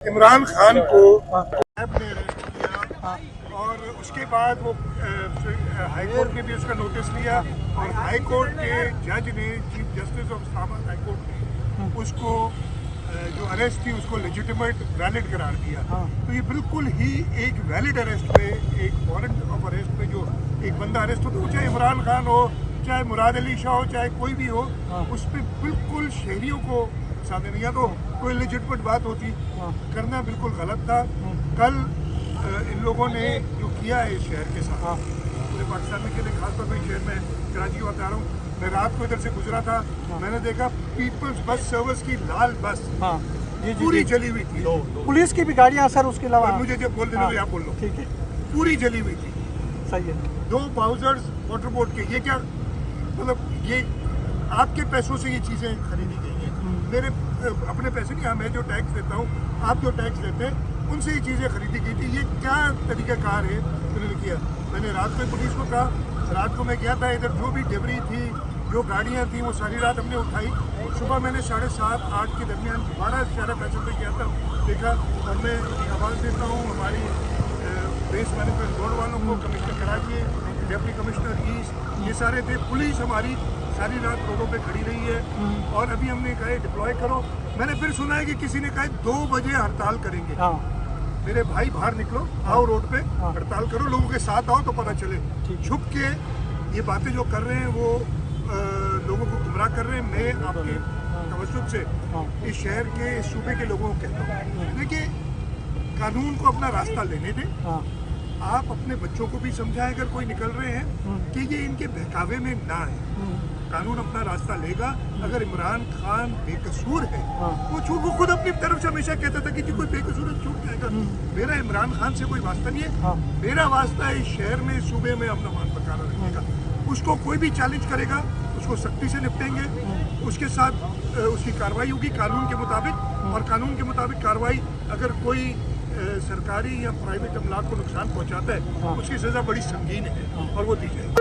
इमरान खान को ने अरेस्ट किया और उसके बाद वो हाई कोर्ट ने भी उसका नोटिस लिया और हाई कोर्ट के जज ने, chief justice of Islamabad high court ने उसको जो अरेस्ट थी उसको लेजिटिमेट वैलिड करार दिया। तो ये बिल्कुल ही एक वैलिड अरेस्ट पे, एक वारंट ऑफ अरेस्ट पे जो एक बंदा अरेस्ट होता है, चाहे इमरान खान हो, चाहे मुराद अली शाह हो, चाहे कोई भी हो, उस पर बिल्कुल शहरियों को सामने नहीं। या तो कोई लेजिटिमेट बात होती, करना बिल्कुल गलत था। कल इन लोगों ने जो किया है इस शहर के साथ, पूरे पाकिस्तान में के लिए, खासतौर पर शहर में कराची की बता रहा हूँ, मैं रात को इधर से गुजरा था, मैंने देखा पीपल्स बस सर्विस की लाल बस पूरी जली हुई थी। पुलिस की भी गाड़ियाँ सर, उसके अलावा मुझे जब बोल देना आप बोल लो, ठीक है, पूरी जली हुई थी। सही है। 2 बाउजर्स वाटर बोर्ड के, ये क्या मतलब, ये आपके पैसों से ये चीज़ें खरीदी गई हैं, मेरे अपने पैसे नहीं। मैं जो टैक्स देता हूँ, आप जो टैक्स देते हैं, उनसे ये चीज़ें खरीदी गई थी। ये क्या तरीक़ाकार है उन्होंने किया। मैंने रात को पुलिस को कहा, रात को मैं गया था इधर, जो भी डेबरी थी, जो गाड़ियाँ थी, वो सारी रात हमने उठाई। सुबह मैंने 7:30-8 के दरमियान दोबारा शहर पैसे पे किया था, देखा। और मैं आवाज़ देता हूँ हमारी बेस मैनेजमेंट बोर्ड वालों को, commissioner Karachi, deputy commissioner east, ये सारे थे। पुलिस हमारी सारी रात रोडों पे खड़ी रही है और अभी हमने कहा डिप्लॉय करो। मैंने फिर सुना है कि किसी ने कहा 2 बजे हड़ताल करेंगे। मेरे भाई बाहर निकलो, आओ रोड पे हड़ताल करो, लोगों के साथ आओ तो पता चले। छुप के ये बातें जो कर रहे हैं वो लोगों को गुमराह कर रहे हैं। मैं आपके तवज्जुह से इस शहर के, इस सूबे के लोगों को कहता हूँ, देखिए कानून को अपना रास्ता लेने दें। आप अपने बच्चों को भी समझाएं अगर कोई निकल रहे हैं कि ये इनके बहकावे में ना है। कानून अपना रास्ता लेगा। अगर इमरान खान बेकसूर है, वो खुद अपनी तरफ से हमेशा कहता था कि जी कोई बेकसूर है, छूट जाएगा। मेरा इमरान खान से कोई वास्ता नहीं है। मेरा वास्ता है इस शहर में, सूबे में अपना मान बरकरार रखने का। उसको कोई भी चैलेंज करेगा, उसको सख्ती से निपटेंगे, उसके साथ उसकी कार्रवाई होगी कानून के मुताबिक। और कानून के मुताबिक कार्रवाई, अगर कोई सरकारी या प्राइवेट अमलाक को नुकसान पहुंचाता है, उसकी सजा बड़ी संगीन है और वो दी जाएगी।